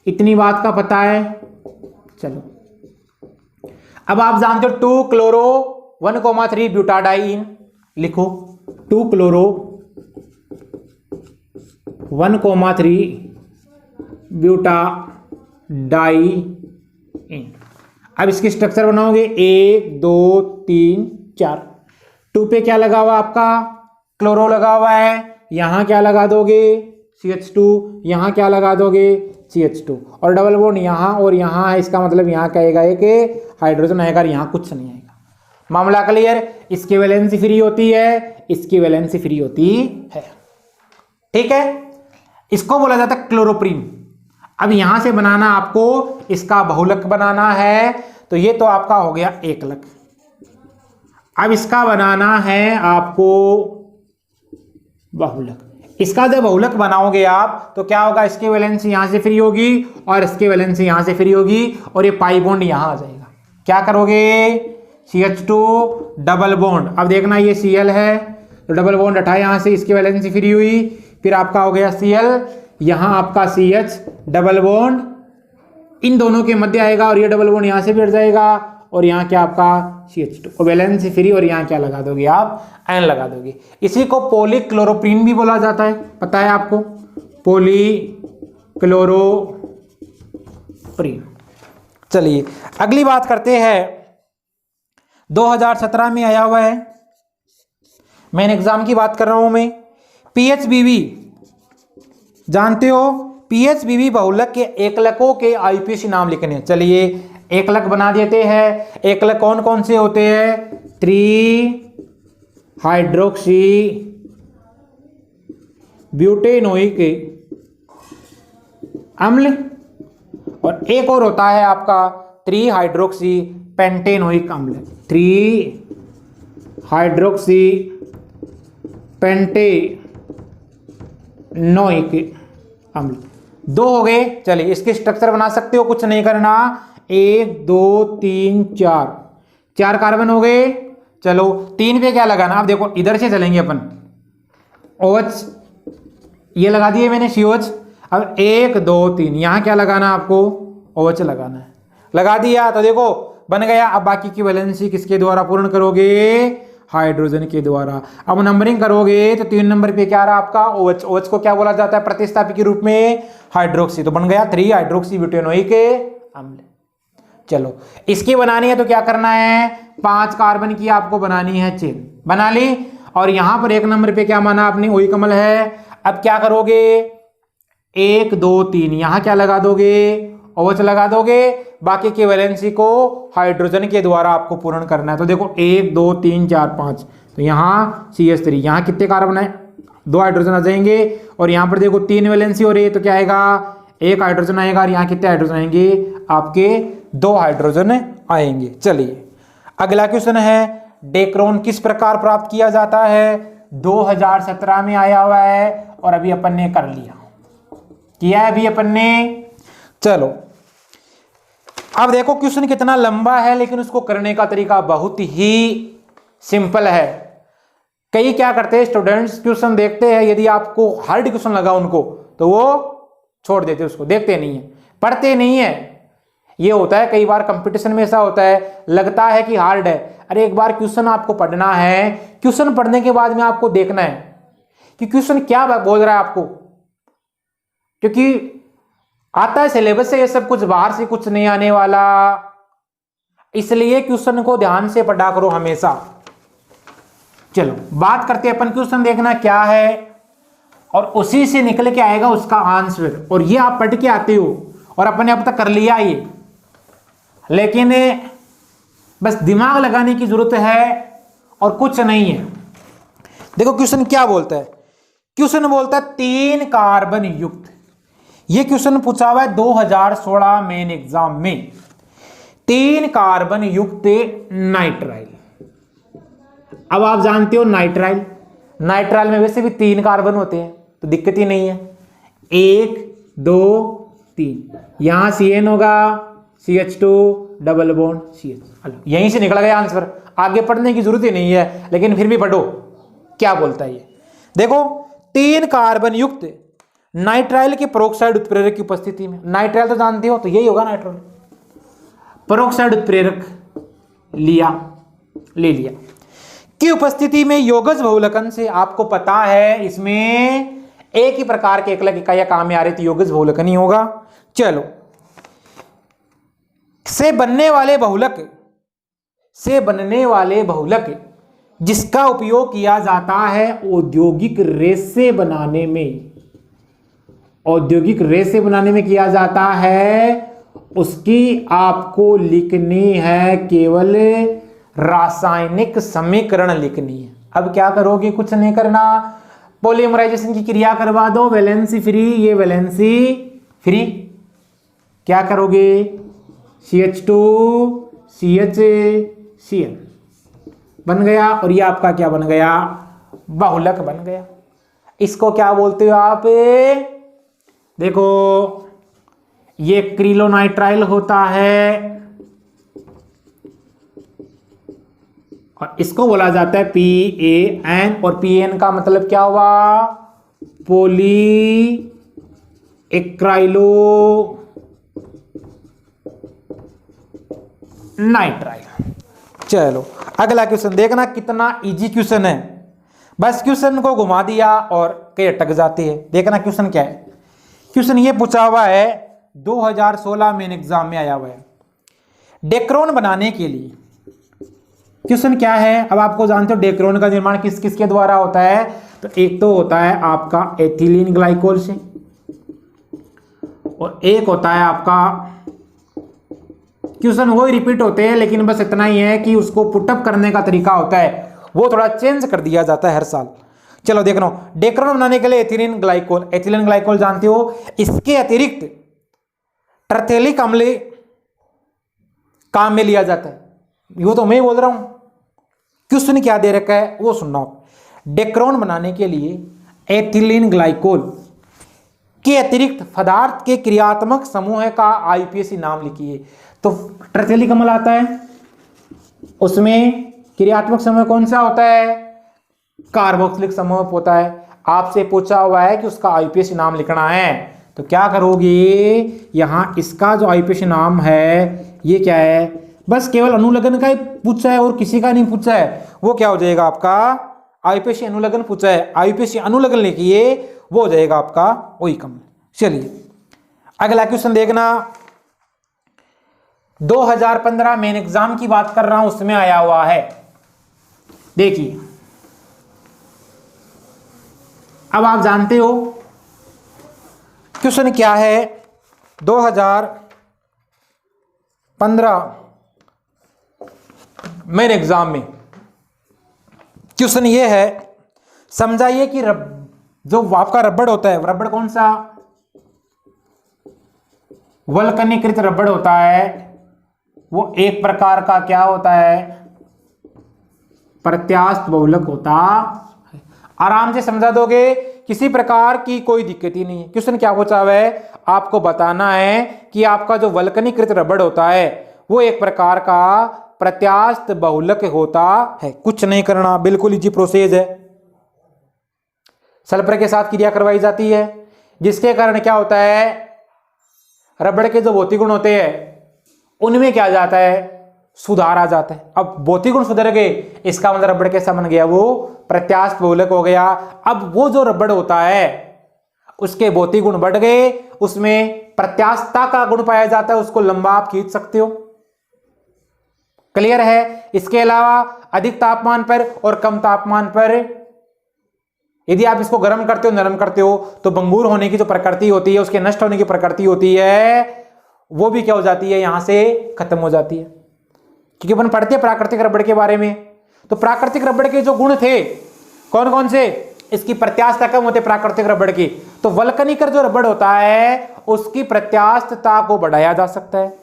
इतनी बात का पता है। चलो अब आप जानते हो 2 क्लोरो 1,3 ब्यूटाडाइन, लिखो 2 क्लोरो 1,3 ब्यूटाडाइन। अब इसकी स्ट्रक्चर बनाओगे 1 2 3 4। 2 पे क्या लगा हुआ आपका, क्लोरो लगा हुआ है, यहां क्या लगा दोगे CH2, यहां क्या लगा दोगे CH2, और डबल बॉन्ड यहां और यहां है, इसका मतलब यहां क्या आएगा, एक हाइड्रोजन आएगा, यहां कुछ नहीं आएगा। मामला क्लियर। इसकी वैलेंसी फ्री होती है, इसकी वैलेंसी फ्री होती है, ठीक है। इसको बोला जाता है क्लोरोप्रीन। अब यहां से बनाना आपको इसका बहुलक बनाना है, तो ये तो आपका हो गया एकलक। अब इसका बनाना है आपको बहुलक। इसका जब बहुलक बनाओगे आप तो क्या होगा, इसकी वैलेंसी यहां से फ्री होगी और इसकी वैलेंसी यहां से फ्री होगी, और ये पाई बॉन्ड यहां आ जाएगा। क्या करोगे, CH2 डबल बॉन्ड। अब देखना ये Cl है तो डबल बॉन्ड हटाए यहां से, इसकी वैलेंसी फ्री हुई, फिर आपका हो गया Cl, यहां आपका CH डबल बॉन्ड इन दोनों के मध्य आएगा, और ये डबल बॉन्ड यहां से भी हट जाएगा, और यहाँ क्या आपका CH2 वैलेंसी फ्री, और यहाँ क्या लगा दोगे आप, एन लगा दोगे। इसी को पॉलीक्लोरोप्रीन भी बोला जाता है, पता है आपको, पॉलीक्लोरोप्रीन। चलिए अगली बात करते हैं, 2017 में आया हुआ है, मेन एग्जाम की बात कर रहा हूं मैं। PHBB जानते हो, PHBB बहुलक के एकलकों के IUPAC नाम लिखने हैं। चलिए एकलक बना देते हैं। एकलक कौन कौन से होते हैं, 3 हाइड्रोक्सी ब्यूटेनोइक अम्ल, और एक और होता है आपका 3 हाइड्रोक्सी पेंटेनोइक अम्ल, 3 हाइड्रोक्सी पेंटेनोइक अम्ल। 2 हो गए। चलिए इसके स्ट्रक्चर बना सकते हो, कुछ नहीं करना, 1 2 3 4 कार्बन हो गए। चलो 3 पे क्या लगाना, अब देखो इधर से चलेंगे अपन, OH ये लगा दिए मैंने COH। अब 1 2 3 यहां क्या लगाना आपको, OH लगाना है, लगा दिया तो देखो बन गया। अब बाकी की वैलेंसी किसके द्वारा पूर्ण करोगे, हाइड्रोजन के द्वारा। अब नंबरिंग करोगे तो 3 नंबर पे क्या आ रहा आपका OH। OH को क्या बोला जाता है प्रतिस्थापी के रूप में, हाइड्रोक्सी, तो बन गया 3 हाइड्रोक्सी ब्यूटेनोइक अम्ल। चलो इसकी बनानी है तो क्या करना है, 5 कार्बन की आपको बनानी है चेन, बना ली। और यहां पर 1 नंबर पे क्या माना आपने, ओइक अम्ल है। अब क्या करोगे, 1 2 3 यहां क्या लगा दोगे, OH लगा दोगे, बाकी की वैलेंसी को हाइड्रोजन के द्वारा आपको पूर्ण करना है। तो देखो 1 2 3 4 5, तो यहाँ CH3, यहाँ कितने कार्बन है, 2 हाइड्रोजन आ जाएंगे, और यहाँ पर देखो 3 वैलेंसी हो रही है, तो क्या आएगा, 1 हाइड्रोजन आएगा, और यहाँ कितने हाइड्रोजन आएंगे आपके, 2 हाइड्रोजन आएंगे। चलिए अगला क्वेश्चन है, डेक्रोन किस प्रकार प्राप्त किया जाता है, 2017 में आया हुआ है, और अभी अपन ने कर लिया, किया है अभी अपन ने। चलो अब देखो क्वेश्चन कितना लंबा है, लेकिन उसको करने का तरीका बहुत ही सिंपल है। कई क्या करते हैं स्टूडेंट्स, क्वेश्चन देखते हैं, यदि आपको हार्ड क्वेश्चन लगा उनको तो वो छोड़ देते, उसको देखते नहीं है, पढ़ते नहीं है। ये होता है कई बार कंपटीशन में, ऐसा होता है, लगता है कि हार्ड है, अरे एक बार क्वेश्चन आपको पढ़ना है, क्वेश्चन पढ़ने के बाद में आपको देखना है कि क्वेश्चन क्या बोल रहा है आपको, क्योंकि आता है सिलेबस से ये सब कुछ, बाहर से कुछ नहीं आने वाला, इसलिए क्वेश्चन को ध्यान से पढ़ा करो हमेशा। चलो बात करते हैं अपन, क्वेश्चन देखना क्या है और उसी से निकल के आएगा उसका आंसर, और ये आप पढ़ के आते हो और अपन ने अब तक कर लिया ये, लेकिन बस दिमाग लगाने की जरूरत है और कुछ नहीं है। देखो क्वेश्चन क्या बोलता है, क्वेश्चन बोलता है 3 कार्बन युक्त, ये क्वेश्चन पूछा हुआ है 2016 मेन एग्जाम में, 3 कार्बन युक्त नाइट्राइल। अब आप जानते हो नाइट्राइल, नाइट्राइल में वैसे भी 3 कार्बन होते हैं तो दिक्कत ही नहीं है, 1 2 3, यहां CN होगा, CH2 डबल बॉन्ड CH। यहीं से निकल गया आंसर, आगे पढ़ने की जरूरत ही नहीं है, लेकिन फिर भी पढ़ो क्या बोलता है ये। देखो 3 कार्बन युक्त नाइट्राइल के परोक्साइड उत्प्रेरक की उपस्थिति में, नाइट्राइल तो जानते हो, तो यही होगा नाइट्राइल, परोक्साइड उत्प्रेरक ले लिया की उपस्थिति में योगज बहुलकन से, आपको पता है इसमें एक ही प्रकार के एकलक इकाइयां काम में आ रही थी, योगज बहुलकन ही होगा। चलो, से बनने वाले बहुलक जिसका उपयोग किया जाता है औद्योगिक रेसे बनाने में किया जाता है, उसकी आपको लिखनी है केवल रासायनिक समीकरण लिखनी है। अब क्या करोगे, कुछ नहीं करना, पॉलीमराइजेशन की क्रिया करवा दो, वैलेंसी फ्री, ये वैलेंसी फ्री, क्या करोगे CH2 CHCl बन गया, और ये आपका क्या बन गया, बहुलक बन गया। इसको क्या बोलते हो आप, देखो ये क्रिलोनाइट्राइल होता है और इसको बोला जाता है PAN, और PAN का मतलब क्या हुआ, पॉली एक्राइलो नाइट्राइल। चलो अगला क्वेश्चन देखना, कितना इजी क्वेश्चन है, बस क्वेश्चन को घुमा दिया और कई अटक जाते हैं। देखना क्वेश्चन क्या है, क्वेश्चन ये पूछा हुआ है 2016 मेन एग्जाम में आया हुआ है, डेक्रोन बनाने के लिए। क्वेश्चन क्या है, अब आपको जानते हो डेक्रोन का निर्माण किस किस के द्वारा होता है, तो एक तो होता है आपका एथिलीन ग्लाइकोल से, और एक होता है आपका, क्वेश्चन वही रिपीट होते हैं लेकिन बस इतना ही है कि उसको पुटअप करने का तरीका होता है वो थोड़ा चेंज कर दिया जाता है हर साल। चलो देख लो, डेक्रोन बनाने के लिए एथिलीन ग्लाइकोल जानते हो, इसके अतिरिक्त टर्टेलिक अम्ल काम में लिया जाता है, वो तो मैं बोल रहा हूं, क्वेश्चन क्या दे रखा है वो सुनना। डेक्रोन बनाने के लिए एथिलीन ग्लाइकोल के अतिरिक्त पदार्थ के क्रियात्मक समूह का IUPAC नाम लिखिए। तो टर्टेलिक अम्ल आता है, उसमें क्रियात्मक समूह कौन सा होता है, कार्बोक्सिलिक समूह होता है। आपसे पूछा हुआ है कि उसका IUPAC नाम लिखना है, तो क्या करोगे, यहां इसका जो IUPAC नाम है ये क्या है, बस केवल अनुलग्न का ही पूछा है और किसी का नहीं पूछा है, वो क्या हो जाएगा आपका IUPAC अनुलग्न पूछा है, IUPAC अनुलग्न लिखिए, वो हो जाएगा आपका वही कम। चलिए अगला क्वेश्चन देखना, 2015 मेन एग्जाम की बात कर रहा हूं, उसमें आया हुआ है, देखिए अब आप जानते हो क्वेश्चन क्या है, 2015 मेन एग्जाम में क्वेश्चन ये है, समझाइए कि जो आपका रबड़ होता है, रबड़ कौन सा, वल्कनीकृत रबड़ होता है, वो एक प्रकार का क्या होता है, प्रत्यास्थ बहुलक होता है। आराम से समझा दोगे, किसी प्रकार की कोई दिक्कत ही नहीं है। क्वेश्चन क्या पूछा हुआ है, आपको बताना है कि आपका जो वल्कनीकृत रबड़ होता है वो एक प्रकार का प्रत्यास्थ बहुलक होता है, कुछ नहीं करना, बिल्कुल इजी प्रोसेस है। सल्फर के साथ क्रिया करवाई जाती है, जिसके कारण क्या होता है, रबड़ के जो भौतिक गुण होते हैं उनमें क्या जाता है, सुधार आ जाता है। अब भौतिक गुण सुधर गए, इसका मतलब रबड़ कैसा बन गया, वो प्रत्यास्थ बहुलक हो गया। अब वो जो रबड़ होता है उसके भौतिक गुण बढ़ गए, उसमें प्रत्यास्थता का गुण पाया जाता है, उसको लंबा आप खींच सकते हो, क्लियर है। इसके अलावा अधिक तापमान पर और कम तापमान पर यदि आप इसको गर्म करते हो, नरम करते हो, तो भंगुर होने की जो प्रकृति होती है, उसके नष्ट होने की प्रकृति होती है, वो भी क्या हो जाती है, यहां से खत्म हो जाती है। क्योंकि अपन पढ़ते हैं प्राकृतिक रबड़ के बारे में, तो प्राकृतिक रबड़ के जो गुण थे कौन कौन से, इसकी प्रत्यास्थता कम होते प्राकृतिक रबड़ की, तो वल्कनीकृत जो रबड़ होता है उसकी प्रत्यास्थता को बढ़ाया जा सकता है।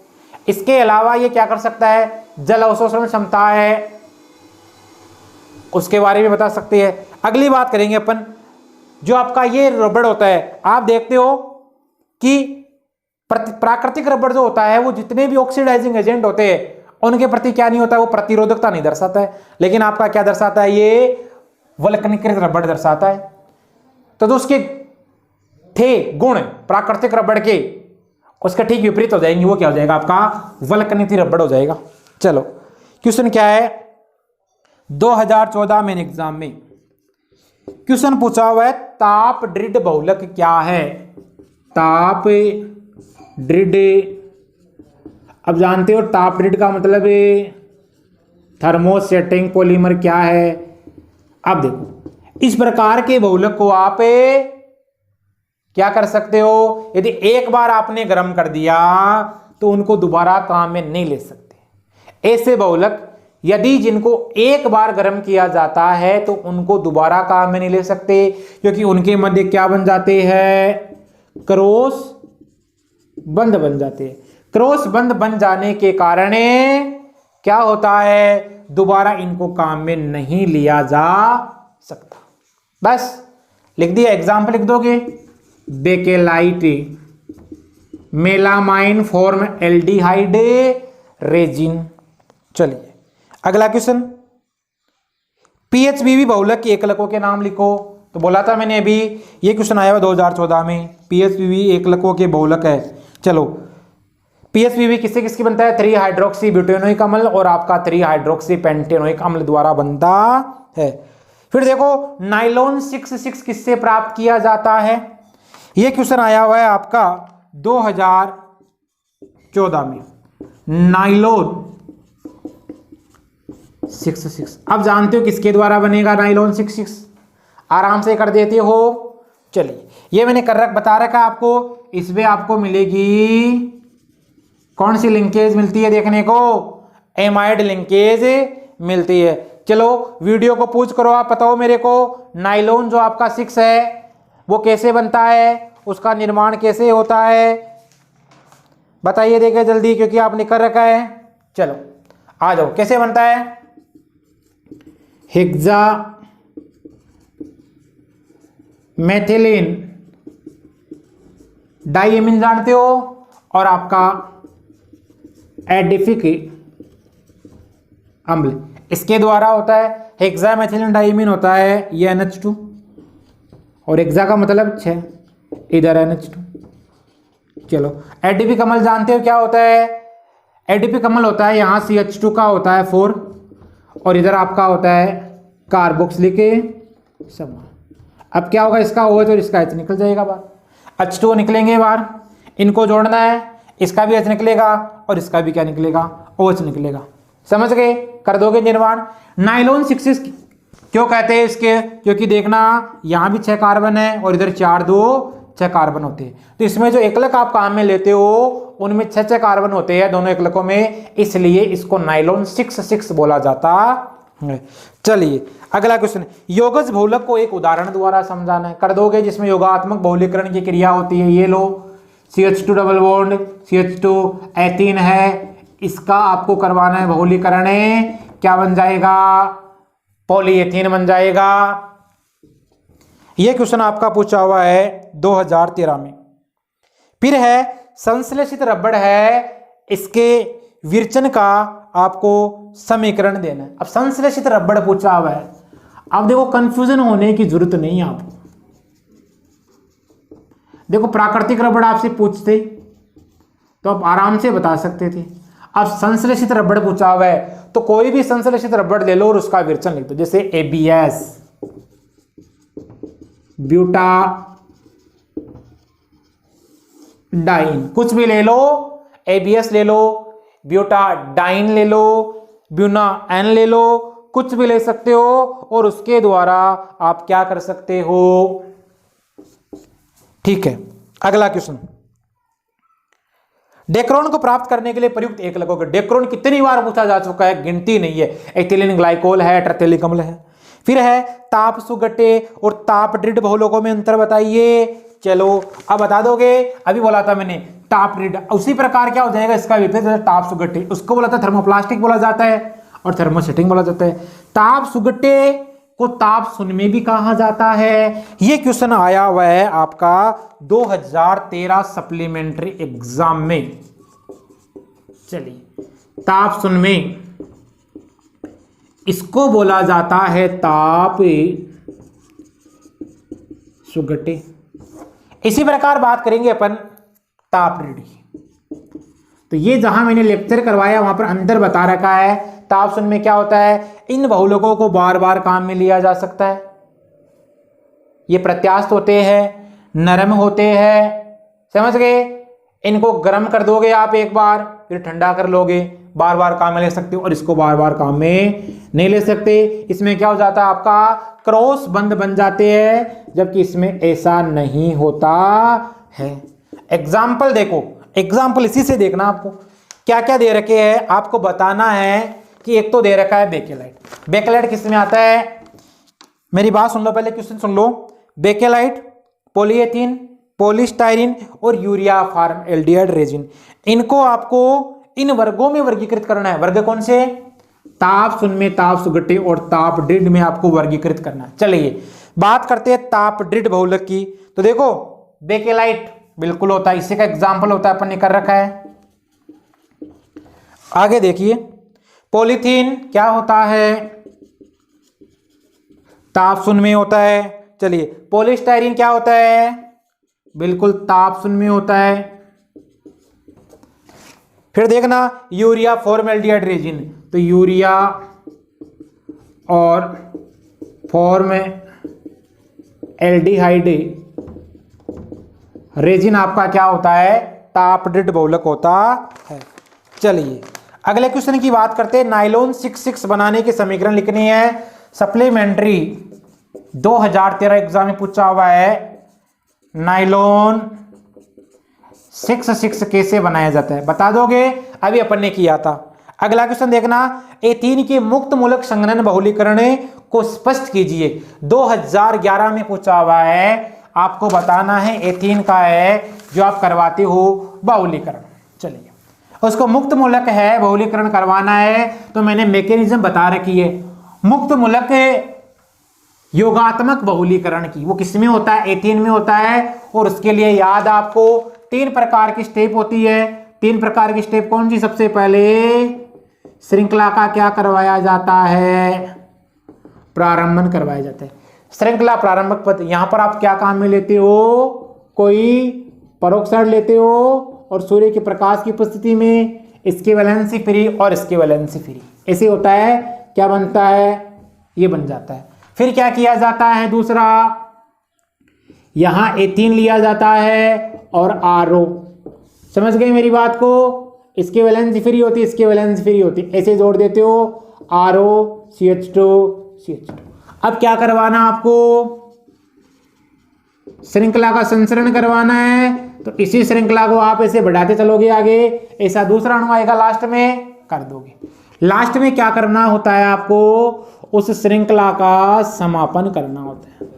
इसके अलावा ये क्या कर सकता है, जल अवशोषण क्षमता है, उसके बारे में बता सकते हैं। अगली बात करेंगे अपन, जो आपका ये रबड़ होता है, आप देखते हो कि प्राकृतिक रबड़ जो होता है वो जितने भी ऑक्सीडाइजिंग एजेंट होते हैं उनके प्रति क्या नहीं होता, वो प्रतिरोधकता नहीं दर्शाता है, लेकिन आपका क्या दर्शाता है, ये वल्कनीकृत रबड़ दर्शाता है। तो जो उसके थे गुण प्राकृतिक रबड़ के उसके ठीक विपरीत हो जाएंगे, वो क्या हो जाएगा आपका वल्कनीकृत रबड़ हो जाएगा। चलो क्वेश्चन क्या है, 2014 में एग्जाम में क्वेश्चन पूछा हुआ है, ताप दृढ़ बहुलक क्या है। ताप दृढ़, अब जानते हो ताप दृढ़ का मतलब थर्मोसेटिंग पॉलीमर क्या है। अब देखो इस प्रकार के बहुलक को आप क्या कर सकते हो, यदि एक बार आपने गर्म कर दिया तो उनको दोबारा काम में नहीं ले सकते। ऐसे बहुलक यदि जिनको एक बार गर्म किया जाता है तो उनको दोबारा काम में नहीं ले सकते, क्योंकि उनके मध्य क्या बन जाते हैं, क्रॉस बंध बन जाते हैं। क्रॉस बंध बन जाने के कारण क्या होता है, दोबारा इनको काम में नहीं लिया जा सकता। बस लिख दिया, एग्जाम्पल लिख दोगे, bakelite melamine form aldehyde resin. चलिए अगला क्वेश्चन, पीएचबीवी बहुलक के एकलकों के नाम लिखो। तो बोला था मैंने अभी, ये क्वेश्चन आया हुआ 2014 में, पीएचबीवी एकलकों के बहुलक है। चलो पीएचबीवी किससे किसकी बनता है, 3 हाइड्रोक्सी ब्यूटेनोइक अम्ल और आपका 3 हाइड्रोक्सी पेंटेनोइक अम्ल द्वारा बनता है। फिर देखो नाइलॉन 6 किससे प्राप्त किया जाता है, ये क्वेश्चन आया हुआ है आपका 2014 में, नाइलॉन 6 अब जानते हो किसके द्वारा बनेगा नाइलॉन 6, आराम से कर देते हो। चलिए ये मैंने बता रखा आपको, इसमें आपको मिलेगी कौन सी लिंकेज मिलती है देखने को, एमाइड लिंकेज मिलती है। चलो वीडियो को पूछ करो, आप बताओ मेरे को, नाइलॉन जो आपका 6 है वो कैसे बनता है, उसका निर्माण कैसे होता है, बताइए देखिए जल्दी, क्योंकि आपने कर रखा है। चलो आ जाओ, कैसे बनता है, हेक्सा मेथिलीन डाइएमीन जानते हो, और आपका एडिफिक अम्ल इसके द्वारा होता है। हेक्सा मेथिलीन डाइएमीन होता है ये NH2, और हेक्सा का मतलब 6, इधर NH2। चलो एडिफिक अम्ल जानते हो क्या होता है, एडिफिक अम्ल होता है यहाँ CH2 का होता है 4, और इधर आपका होता है कार्बोक्सिलिक समूह। अब क्या होगा, इसका OH और इसका H निकल जाएगा बाहर, H2 निकलेंगे बाहर, इनको जोड़ना है, इसका भी H निकलेगा और इसका भी क्या निकलेगा, OH निकलेगा। समझ गए, कर दोगे निर्माण। नाइलॉन 6 क्यों कहते हैं इसके, क्योंकि देखना यहाँ भी 6 कार्बन है और इधर 4 2 6 कार्बन होते हैं, तो इसमें जो एकलक आप काम में लेते हो उनमें 6 कार्बन होते हैं दोनों एकलकों में, इसलिए इसको नाइलॉन 6 बोला जाता है। चलिए अगला क्वेश्चन, योगज बहुलक को एक उदाहरण द्वारा समझाना है, कर दोगे, जिसमें योगात्मक बहुलीकरण की क्रिया होती है। ये लो CH2 double bond CH2 ethene है, इसका आपको करवाना है बहुलीकरण, क्या बन जाएगा, पॉलीएथीन बन जाएगा। यह क्वेश्चन आपका पूछा हुआ है 2013 में। फिर है संश्लेषित रबड़ है, इसके विरचन का आपको समीकरण देना है। अब संश्लेषित रबड़ पूछा हुआ है, अब देखो कंफ्यूजन होने की जरूरत नहीं है आपको। देखो प्राकृतिक रबड़ आपसे पूछते तो आप आराम से बता सकते थे, अब संश्लेषित रबड़ पूछा हुआ है तो कोई भी संश्लेषित रबड़ ले लो और उसका विरचन लिख दो, जैसे ABS ब्यूटाडाइन, कुछ भी ले लो, ABS ले लो, ब्यूटाडाइन ले लो, ब्यूना एन ले लो, कुछ भी ले सकते हो, और उसके द्वारा आप क्या कर सकते हो। ठीक है अगला क्वेश्चन, डेक्रोन को प्राप्त करने के लिए प्रयुक्त एकलकों के, डेक्रोन कितनी बार पूछा जा चुका है, गिनती नहीं है। एथिलीन ग्लाइकोल है, टर्टेलिक अम्ल है। फिर है ताप सुगटे और ताप दृढ़ बहुलकों में अंतर बताइए। चलो अब बता दोगे, अभी बोला था मैंने ताप दृढ़, उसी प्रकार क्या हो जाएगा इसका विपरीत, ताप सुगटे, उसको बोला था थर्मोप्लास्टिक बोला जाता है और थर्मोसेटिंग बोला जाता है। ताप सुगटे को ताप शून्य में भी कहा जाता है? ये क्वेश्चन आया हुआ है आपका 2013 सप्लीमेंट्री एग्जाम में। चलिए, ताप शून्य में इसको बोला जाता है ताप सुगटे। इसी प्रकार बात करेंगे अपन ताप ऋण की। तो ये जहां मैंने लेक्चर करवाया वहां पर अंदर बता रखा है ताप शून्य में क्या होता है। इन बहुलकों को बार बार काम में लिया जा सकता है। ये प्रत्यास्थ होते हैं, नरम होते हैं, समझ गए। इनको गर्म कर दोगे आप एक बार, फिर ठंडा कर लोगे, बार बार काम में ले सकते हो। और इसको बार बार काम में नहीं ले सकते। इसमें क्या हो जाता है आपका क्रॉस बंद बन जाते हैं, जबकि इसमें ऐसा नहीं होता है। एग्जाम्पल देखो, एग्जाम्पल इसी से देखना। आपको क्या क्या दे रखे हैं आपको बताना है कि एक तो दे रखा है बेकेलाइट। बेकेलाइट किस में आता है, मेरी बात सुन लो, पहले क्वेश्चन सुन लो। बेकेलाइट, पॉलीएथीन, पॉलीस्टाइरीन और यूरिया फॉर्मल्डिहाइड रेजिन, इनको आपको इन वर्गों में वर्गीकृत करना है। वर्ग कौन से? ताप शून्य में ताप सुगटे और ताप दृढ़ में आपको वर्गीकृत करना है। चलिए बात करते हैं ताप दृढ़ बहुलक की। तो देखो बेकेलाइट बिल्कुल होता है, इसी का एग्जाम्पल होता है, अपन ने कर रखा है। आगे देखिए, पॉलीथीन क्या होता है, ताप शून्य में होता है। चलिए, पॉलीस्टाइरीन क्या होता है, बिल्कुल ताप शून्य में होता है। फिर देखना यूरिया फॉर्मल्डिहाइड रेजिन, तो यूरिया और फॉर्मल्डिहाइड रेजिन आपका क्या होता है, ताप दृढ़ बहुलक होता है। चलिए अगले क्वेश्चन की बात करते हैं। नाइलॉन 66 बनाने के समीकरण लिखनी है। सप्लीमेंट्री 2013 एग्जाम में पूछा हुआ है, नाइलॉन 66 कैसे बनाया जाता है, बता दोगे? अभी अपन ने किया था। अगला क्वेश्चन देखना, एथीन के मुक्त मूलक संघनन बहुलीकरण को स्पष्ट कीजिए। 2011 में पूछा हुआ है, आपको बताना है एथीन का है जो आप करवाते हो बहुलीकरण। चलिए, उसको मुक्त मूलक है बहुलीकरण करवाना है, तो मैंने मैकेनिज्म बता रखी है। मुक्त मूलक योगात्मक बहुलीकरण की, वो किसमें होता है, एथीन में होता है। और उसके लिए याद आपको 3 प्रकार की स्टेप होती है। 3 प्रकार की स्टेप कौन सी? सबसे पहले श्रृंखला का क्या करवाया जाता है, प्रारंभन करवाया जाता है। श्रृंखला प्रारंभक पद, यहां पर आप क्या काम में लेते हो, कोई परोक्साइड लेते हो और सूर्य के प्रकाश की उपस्थिति में इसके वैलेंसी फ्री और इसके वैलेंसी फ्री, ऐसे होता है। क्या बनता है, ये बन जाता है। फिर क्या किया जाता है, दूसरा यहां एथीन लिया जाता है और आरओ, समझ गए मेरी बात को। इसके वैलेंसी फ्री होती है, इसके वैलेंसी फ्री होती है, ऐसे जोड़ देते हो आरओ CH2 CH2। अब क्या करवाना आपको, श्रृंखला का संचरण करवाना है। तो इसी श्रृंखला को आप ऐसे बढ़ाते चलोगे आगे, ऐसा दूसरा अणु आएगा लास्ट में, कर दोगे। लास्ट में क्या करना होता है आपको, उस श्रृंखला का समापन करना होता है।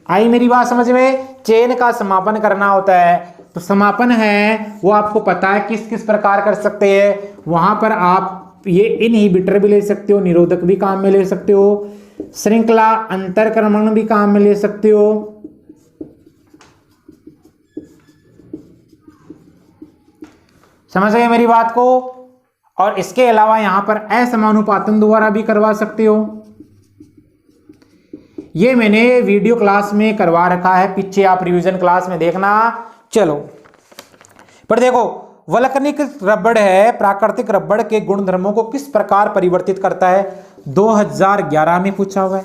आई मेरी बात समझ में? चेन का समापन करना होता है। तो समापन है वो आपको पता है किस किस प्रकार कर सकते हैं। वहां पर आप ये इनहिबिटर भी ले सकते हो, निरोधक भी काम में ले सकते हो, श्रृंखला अंतरक्रमण भी काम में ले सकते हो। समझ गए मेरी बात को? और इसके अलावा यहां पर असमानुपातन द्वारा भी करवा सकते हो। ये मैंने वीडियो क्लास में करवा रखा है, पीछे आप रिवीजन क्लास में देखना। चलो पर देखो, वल्कनिक रबड़ है, प्राकृतिक रबड़ के गुणधर्मों को किस प्रकार परिवर्तित करता है, 2011 में पूछा हुआ है।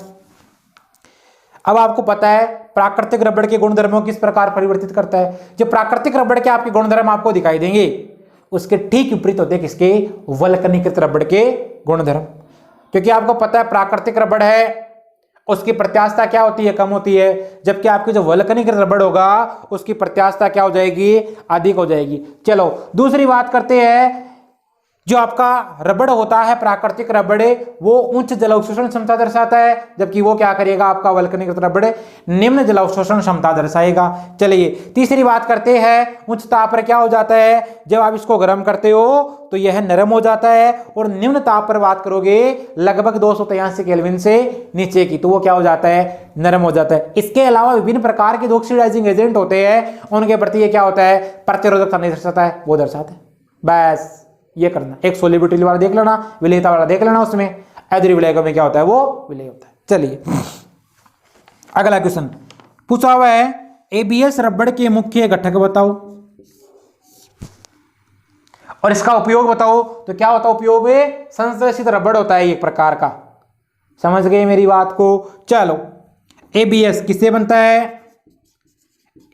अब आपको पता है प्राकृतिक रबड़ के गुणधर्मों किस प्रकार परिवर्तित करता है। जो प्राकृतिक रबड़ के आपके गुणधर्म आपको दिखाई देंगे, उसके ठीक विपरीत होते हैं किसके, वल्कनीकृत रबड़ के गुणधर्म। क्योंकि आपको पता है प्राकृतिक रबड़ है, उसकी प्रत्यास्थता क्या होती है, कम होती है, जबकि आपकी जो वल्कनीकृत रबड़ होगा उसकी प्रत्यास्थता क्या हो जाएगी, अधिक हो जाएगी। चलो दूसरी बात करते हैं, जो आपका रबड़ होता है, प्राकृतिक रबड़, वो उच्च जल अवशोषण क्षमता दर्शाता है, जबकि वो क्या करेगा, आपका वल्कनीकृत रबड़ निम्न जल अवशोषण क्षमता दर्शाएगा। चलिए तीसरी बात करते हैं, उच्च ताप पर क्या हो जाता है, जब आप इसको गर्म करते हो तो यह नरम हो जाता है, और निम्न ताप पर बात करोगे लगभग 283 केल्विन से नीचे की, तो वो क्या हो जाता है, नरम हो जाता है। इसके अलावा विभिन्न प्रकार के जो ऑक्सीडाइजिंग एजेंट होते हैं उनके प्रति ये क्या होता है, प्रतिरोधकता नहीं दर्शाता है, वो दर्शाता है। बस ये करना, एक सोलिबिलिटी वाला देख लेना, विलेयता वाला देख लेना, उसमें एदरी विलय में क्या होता है, वो विलय होता है। चलिए अगला क्वेश्चन पूछा हुआ है, एबीएस रबड़ के मुख्य घटक बताओ और इसका उपयोग बताओ। तो क्या होता है उपयोग, संश्लेषित रबड़ होता है एक प्रकार का, समझ गए मेरी बात को। चलो एबीएस किससे बनता है,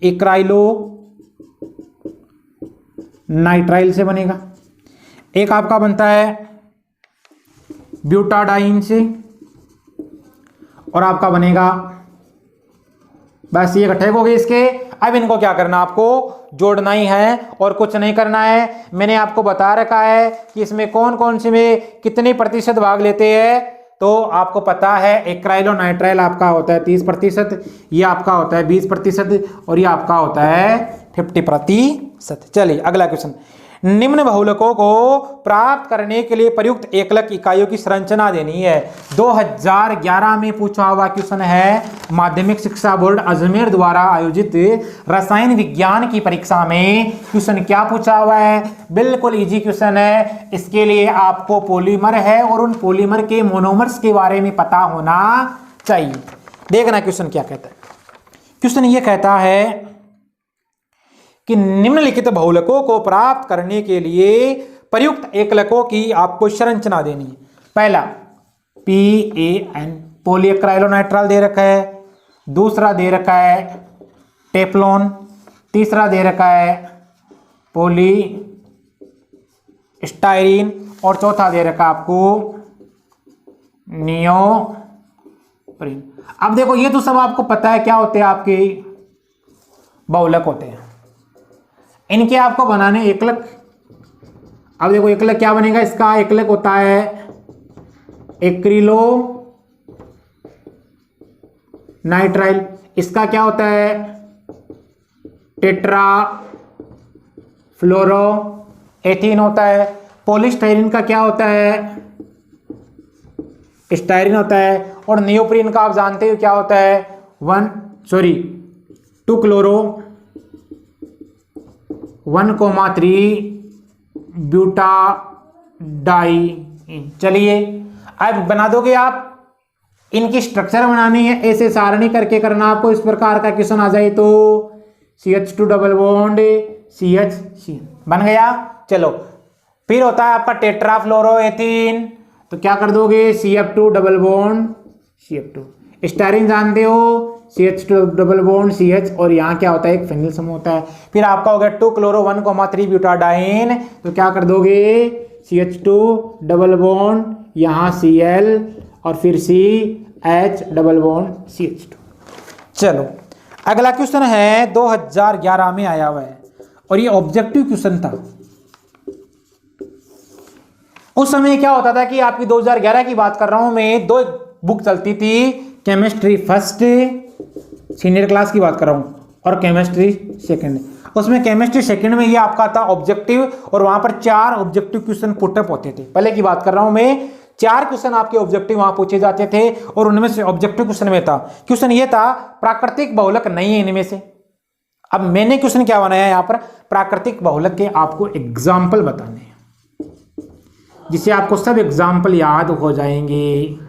एक्राइलो नाइट्राइल से बनेगा। एक आपका बनता है ब्यूटाडाइन से, और आपका बनेगा, बस ये घटक हो गए इसके। अब इनको क्या करना, आपको जोड़ना ही है और कुछ नहीं करना है। मैंने आपको बता रखा है कि इसमें कौन कौन से में कितने प्रतिशत भाग लेते हैं, तो आपको पता है एक्राइलो नाइट्राइल आपका होता है 30%, ये आपका होता है 20%, और ये आपका होता है 50%। चलिए अगला क्वेश्चन, निम्न बहुलकों को प्राप्त करने के लिए प्रयुक्त एकलक इकाइयों की संरचना देनी है। 2011 में पूछा हुआ क्वेश्चन है, माध्यमिक शिक्षा बोर्ड अजमेर द्वारा आयोजित रसायन विज्ञान की परीक्षा में क्वेश्चन क्या पूछा हुआ है, बिल्कुल इजी क्वेश्चन है। इसके लिए आपको पॉलीमर है और उन पॉलीमर के मोनोमर्स के बारे में पता होना चाहिए। देखना क्वेश्चन क्या कहता है। क्वेश्चन ये कहता है कि निम्नलिखित बहुलकों को प्राप्त करने के लिए प्रयुक्त एकलकों की आपको संरचना देनी है। पहला PAN पॉलीएक्राइलोनाइट्राल दे रखा है, दूसरा दे रखा है टेफ्लॉन, तीसरा दे रखा है पॉलीस्टाइरीन, और चौथा दे रखा आपको नियोप्रीन। अब देखो ये तो सब आपको पता है क्या होते हैं, आपके बहुलक होते हैं, इनके आपको बनाने एकलक। अब देखो एकलक क्या बनेगा, इसका एकलक होता है एक्रिलो नाइट्राइल, इसका क्या होता है टेट्रा फ्लोरो एथीन होता है। पॉलीस्टाइरीन का क्या होता है, स्टाइरिन होता है। और नियोप्रीन का आप जानते हो क्या होता है, 2 क्लोरो 1,3 ब्यूटाडाइन। चलिए अब बना दोगे आप, इनकी स्ट्रक्चर बनानी है, ऐसे सारणी करके करना आपको। इस प्रकार का क्वेश्चन आ जाए तो CH2 डबल बॉन्ड CH बन गया। चलो फिर होता है आपका टेट्राफ्लोरोएथीन, तो क्या कर दोगे CF2 double bond CF2। Styrene जानते हो CH2 डबल बॉन्ड CH, और यहाँ क्या होता है एक फिनिल समूह होता है। फिर आपका हो गया 2 क्लोरो 1,3 ब्यूटाडाइन, तो क्या कर दोगे CH2 डबल बॉन्ड यहाँ Cl और फिर CH डबल बॉन्ड CH2। चलो अगला क्वेश्चन है 2011 में आया हुआ है और ये ऑब्जेक्टिव क्वेश्चन था। उस समय क्या होता था कि आपकी 2011 की बात कर रहा हूं मैं, 2 बुक चलती थी, केमिस्ट्री फर्स्ट सीनियर क्लास की बात कर रहा हूं और केमिस्ट्री सेकंड। उसमें केमिस्ट्री सेकंड में ये आपका था ऑब्जेक्टिव, और वहां पर 4 ऑब्जेक्टिव क्वेश्चन पुटअप होते थे। पहले की बात कर रहा हूं मैं, 4 क्वेश्चन आपके ऑब्जेक्टिव वहां पूछे जाते थे, और उनमें से ऑब्जेक्टिव क्वेश्चन में था क्वेश्चन ये था प्राकृतिक बहुलक नहीं है इनमें से। अब मैंने क्वेश्चन क्या बनाया यहाँ पर, प्राकृतिक बहुलक के आपको एग्जाम्पल बताने हैं जिससे आपको सब एग्जाम्पल याद हो जाएंगे।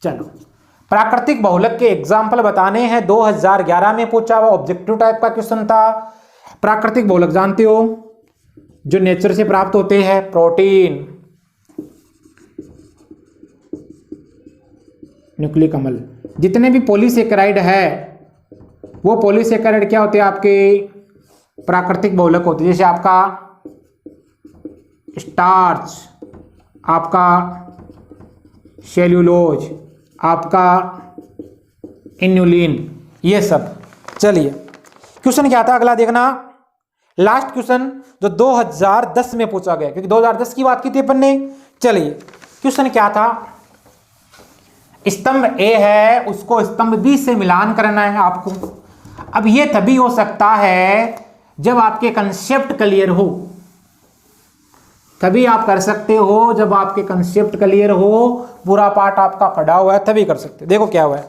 चलो प्राकृतिक बहुलक के एग्जाम्पल बताने हैं, 2011 में पूछा हुआ ऑब्जेक्टिव टाइप का क्वेश्चन था। प्राकृतिक बहुलक जानते हो जो नेचर से प्राप्त होते हैं, प्रोटीन, न्यूक्लिक अम्ल, जितने भी पॉलीसेकेराइड है वो पॉलीसेकेराइड क्या होते हैं आपके प्राकृतिक बहुलक होते हैं। जैसे आपका स्टार्च, आपका सेल्यूलोज, आपका इन्युलिन, ये सब। चलिए क्वेश्चन क्या था अगला देखना, लास्ट क्वेश्चन जो 2010 में पूछा गया, क्योंकि 2010 की बात की थी अपन ने। चलिए क्वेश्चन क्या था, स्तंभ ए है उसको स्तंभ बी से मिलान करना है आपको। अब ये तभी हो सकता है जब आपके कंसेप्ट क्लियर हो, तभी आप कर सकते हो जब आपके कंसेप्ट क्लियर हो, पूरा पार्ट आपका पढ़ा हुआ है तभी कर सकते हो। देखो क्या हुआ है,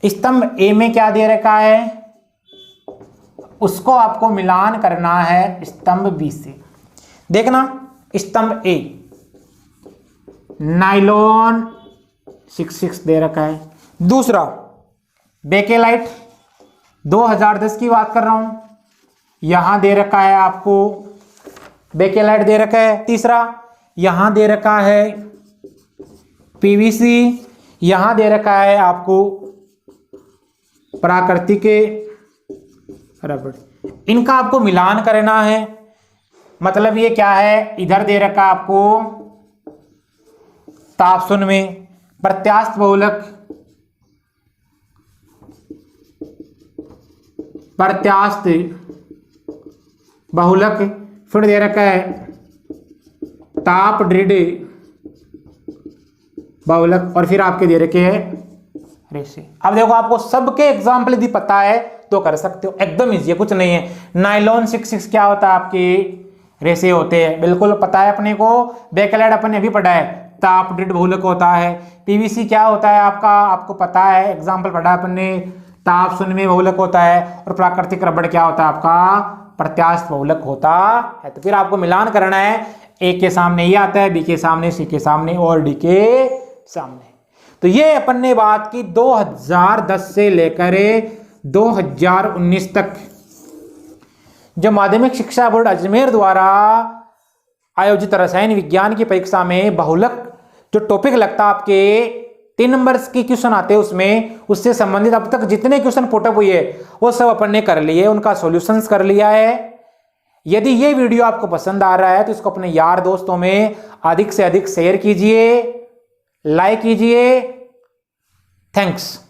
स्तंभ ए में क्या दे रखा है, उसको आपको मिलान करना है स्तंभ बी से। देखना स्तंभ ए नाइलॉन 66 दे रखा है, दूसरा बेकेलाइट 2010 की बात कर रहा हूं, यहां दे रखा है आपको बेकेलाइट दे रखा है, तीसरा यहां दे रखा है पीवीसी, यहां दे रखा है आपको प्राकृतिक रबड़। इनका आपको मिलान करना है, मतलब ये क्या है, इधर दे रखा आपको ताप शून्य में प्रत्यास्थ बहुलक, प्रत्यास्थ बहुलक, फिर दे रखा है ताप दृढ़ बहुलक, और फिर आपके दे रखे हैं रेशे। अब देखो आपको सबके एग्जाम्पल यदि पता है तो कर सकते हो, एकदम इजी है, कुछ नहीं है। नाइलॉन 66 क्या होता है, आपके रेशे होते हैं, बिल्कुल पता है अपने को। बेकेलाइट अपन ने अभी पढ़ा है, ताप दृढ़ बहुलक होता है। पीवीसी क्या होता है आपका, आपको पता है, एग्जाम्पल पढ़ा है अपन ने, ताप शून्य में बहुलक होता है। और प्राकृतिक रबड़ क्या होता है आपका, प्रत्यास्थ बहुलक होता है। तो फिर आपको मिलान करना है, ए के सामने ये आता है, बी के सामने, सी के सामने और डी के सामने। तो ये अपन ने बात की 2010 से लेकर 2019 तक जो माध्यमिक शिक्षा बोर्ड अजमेर द्वारा आयोजित रसायन विज्ञान की परीक्षा में बहुलक जो टॉपिक लगता है आपके 3 नंबर्स की क्वेश्चन आते हैं उसमें, उससे संबंधित अब तक जितने क्वेश्चन पुटअप हुए वो सब अपन ने कर लिए, उनका सॉल्यूशंस कर लिया है। यदि ये वीडियो आपको पसंद आ रहा है तो इसको अपने यार दोस्तों में अधिक से अधिक शेयर कीजिए, लाइक कीजिए। थैंक्स।